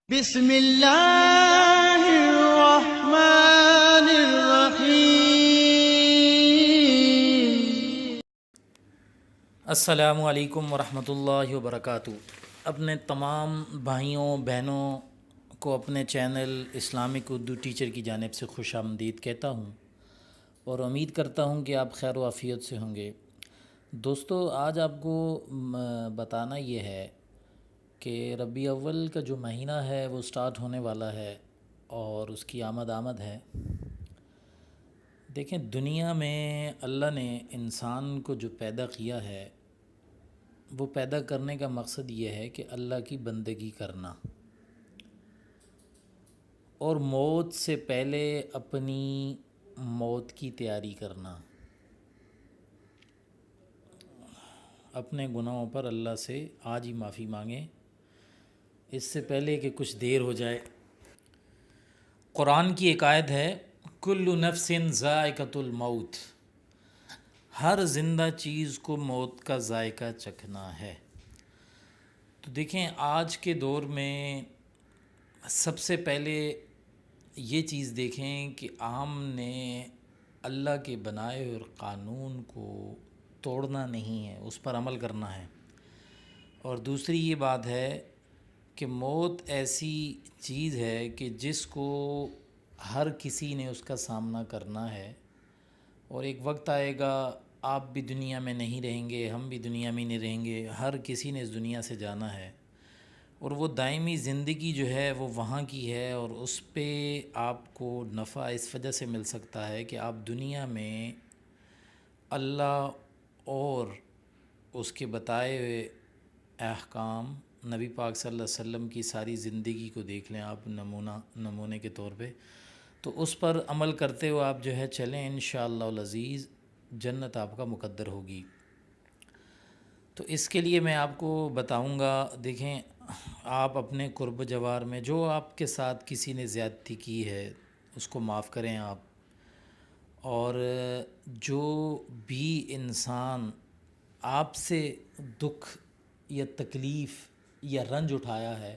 بسم اللہ الرحمن الرحیم۔ السلام علیکم ورحمۃ اللہ وبرکاتہ۔ اپنے تمام بھائیوں بہنوں کو اپنے چینل اسلامک اردو ٹیچر کی جانب سے خوش آمدید کہتا ہوں اور امید کرتا ہوں کہ آپ خیر و عافیت سے ہوں گے۔ دوستو، آج آپ کو بتانا یہ ہے کہ ربیع اول کا جو مہینہ ہے وہ سٹارٹ ہونے والا ہے اور اس کی آمد ہے۔ دیکھیں، دنیا میں اللہ نے انسان کو جو پیدا کیا ہے وہ پیدا کرنے کا مقصد یہ ہے کہ اللہ کی بندگی کرنا اور موت سے پہلے اپنی موت کی تیاری کرنا، اپنے گناہوں پر اللہ سے آج ہی معافی مانگیں اس سے پہلے کہ کچھ دیر ہو جائے۔ قرآن کی ایک آیت ہے، کل نفس ذائقۃ الموت، ہر زندہ چیز کو موت کا ذائقہ چکھنا ہے۔ تو دیکھیں، آج کے دور میں سب سے پہلے یہ چیز دیکھیں کہ عام نے اللہ کے بنائے اور قانون کو توڑنا نہیں ہے، اس پر عمل کرنا ہے۔ اور دوسری یہ بات ہے کہ موت ایسی چیز ہے کہ جس کو ہر کسی نے اس کا سامنا کرنا ہے، اور ایک وقت آئے گا آپ بھی دنیا میں نہیں رہیں گے، ہم بھی دنیا میں نہیں رہیں گے، ہر کسی نے اس دنیا سے جانا ہے، اور وہ دائمی زندگی جو ہے وہ وہاں کی ہے، اور اس پہ آپ کو نفع اس وجہ سے مل سکتا ہے کہ آپ دنیا میں اللہ اور اس کے بتائے ہوئے احکام، نبی پاک صلی اللہ علیہ وسلم کی ساری زندگی کو دیکھ لیں آپ نمونے کے طور پہ، تو اس پر عمل کرتے ہوئے آپ جو ہے چلیں، انشاءاللہ العزیز جنت آپ کا مقدر ہوگی۔ تو اس کے لیے میں آپ کو بتاؤں گا، دیکھیں، آپ اپنے قرب جوار میں جو آپ کے ساتھ کسی نے زیادتی کی ہے اس کو معاف کریں آپ، اور جو بھی انسان آپ سے دکھ یا تکلیف یا رنج اٹھایا ہے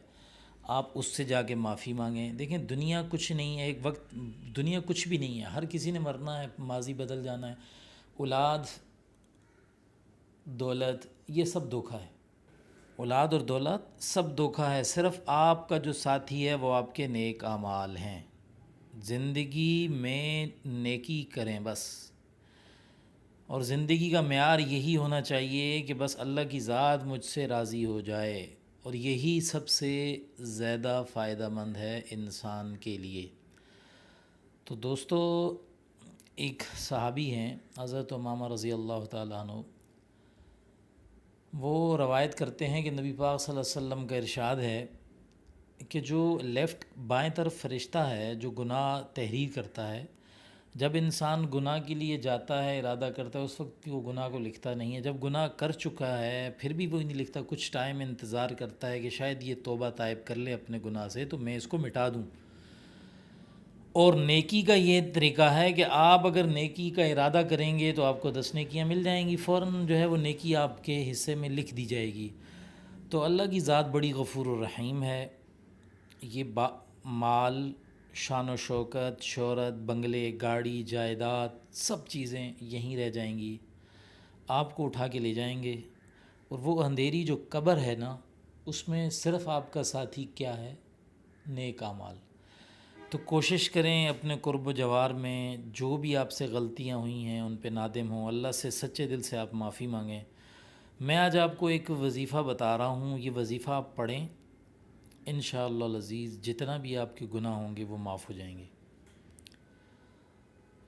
آپ اس سے جا کے معافی مانگیں۔ دیکھیں، دنیا کچھ نہیں ہے، ایک وقت دنیا کچھ بھی نہیں ہے، ہر کسی نے مرنا ہے، ماضی بدل جانا ہے، اولاد دولت یہ سب دھوکہ ہے، اولاد اور دولت سب دھوکہ ہے، صرف آپ کا جو ساتھی ہے وہ آپ کے نیک اعمال ہیں۔ زندگی میں نیکی کریں بس، اور زندگی کا معیار یہی ہونا چاہیے کہ بس اللہ کی ذات مجھ سے راضی ہو جائے، اور یہی سب سے زیادہ فائدہ مند ہے انسان کے لیے۔ تو دوستو، ایک صحابی ہیں حضرت امامہ رضی اللہ تعالیٰ عنہ، وہ روایت کرتے ہیں کہ نبی پاک صلی اللہ علیہ وسلم کا ارشاد ہے کہ جو لیفٹ بائیں طرف فرشتہ ہے جو گناہ تحریر کرتا ہے، جب انسان گناہ کے لیے جاتا ہے، ارادہ کرتا ہے، اس وقت وہ گناہ کو لکھتا نہیں ہے، جب گناہ کر چکا ہے پھر بھی وہ نہیں لکھتا، کچھ ٹائم انتظار کرتا ہے کہ شاید یہ توبہ طائب کر لے اپنے گناہ سے تو میں اس کو مٹا دوں۔ اور نیکی کا یہ طریقہ ہے کہ آپ اگر نیکی کا ارادہ کریں گے تو آپ کو 10 نیکیاں مل جائیں گی، فوراً جو ہے وہ نیکی آپ کے حصے میں لکھ دی جائے گی۔ تو اللہ کی ذات بڑی غفور الرحیم ہے۔ یہ مال، شان و شوکت، شہرت، بنگلے، گاڑی، جائیداد، سب چیزیں یہیں رہ جائیں گی، آپ کو اٹھا کے لے جائیں گے، اور وہ اندھیری جو قبر ہے نا، اس میں صرف آپ کا ساتھی کیا ہے؟ نیک اعمال۔ تو کوشش کریں اپنے قرب و جوار میں جو بھی آپ سے غلطیاں ہوئی ہیں ان پہ نادم ہوں، اللہ سے سچے دل سے آپ معافی مانگیں۔ میں آج آپ کو ایک وظیفہ بتا رہا ہوں، یہ وظیفہ آپ پڑھیں، انشاءاللہ العزیز جتنا بھی آپ کے گناہ ہوں گے وہ معاف ہو جائیں گے۔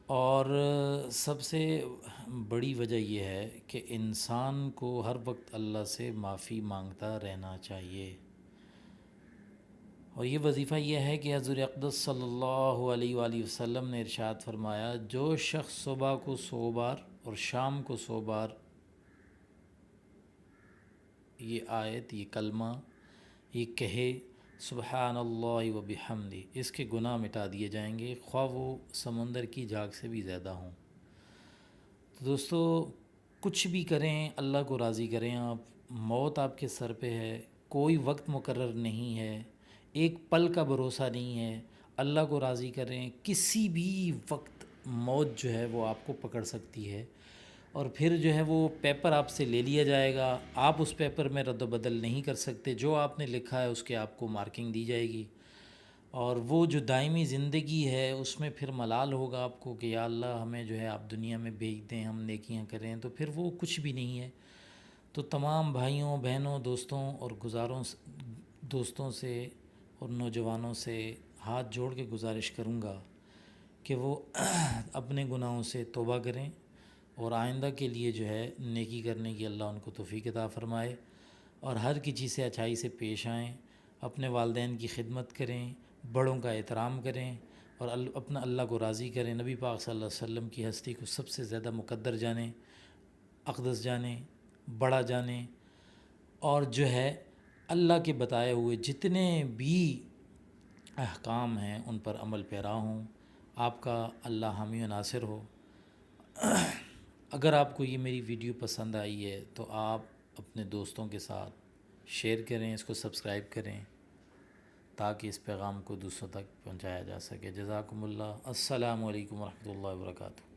اور سب سے بڑی وجہ یہ ہے کہ انسان کو ہر وقت اللہ سے معافی مانگتا رہنا چاہیے۔ اور یہ وظیفہ یہ ہے کہ حضور اقدس صلی اللہ علیہ وآلہ وسلم نے ارشاد فرمایا، جو شخص صبح کو 100 بار اور شام کو 100 بار یہ آیت، یہ کلمہ یہ کہے، سبحان اللہ و بحمدہ، اس کے گناہ مٹا دیے جائیں گے، خواہ وہ سمندر کی جھاگ سے بھی زیادہ ہوں۔ تو دوستو، کچھ بھی کریں اللہ کو راضی کریں آپ، موت آپ کے سر پہ ہے، کوئی وقت مقرر نہیں ہے، ایک پل کا بھروسہ نہیں ہے، اللہ کو راضی کریں، کسی بھی وقت موت جو ہے وہ آپ کو پکڑ سکتی ہے، اور پھر جو ہے وہ پیپر آپ سے لے لیا جائے گا، آپ اس پیپر میں رد و بدل نہیں کر سکتے، جو آپ نے لکھا ہے اس کے آپ کو مارکنگ دی جائے گی، اور وہ جو دائمی زندگی ہے اس میں پھر ملال ہوگا آپ کو کہ یا اللہ ہمیں جو ہے آپ دنیا میں بھیج دیں، ہم نیکیاں کریں، تو پھر وہ کچھ بھی نہیں ہے۔ تو تمام بھائیوں بہنوں دوستوں اور دوستوں سے اور نوجوانوں سے ہاتھ جوڑ کے گزارش کروں گا کہ وہ اپنے گناہوں سے توبہ کریں، اور آئندہ کے لیے جو ہے نیکی کرنے کی اللہ ان کو توفیق عطا فرمائے، اور ہر کسی سے اچھائی سے پیش آئیں، اپنے والدین کی خدمت کریں، بڑوں کا احترام کریں، اور اپنا اللہ کو راضی کریں، نبی پاک صلی اللہ علیہ وسلم کی ہستی کو سب سے زیادہ مقدر جانیں، اقدس جانیں، بڑا جانیں، اور جو ہے اللہ کے بتائے ہوئے جتنے بھی احکام ہیں ان پر عمل پیرا ہوں۔ آپ کا اللہ حامی و ناصر ہو۔ اگر آپ کو یہ میری ویڈیو پسند آئی ہے تو آپ اپنے دوستوں کے ساتھ شیئر کریں، اس کو سبسکرائب کریں تاکہ اس پیغام کو دوسروں تک پہنچایا جا سکے۔ جزاکم اللہ۔ السلام علیکم ورحمۃ اللہ وبرکاتہ۔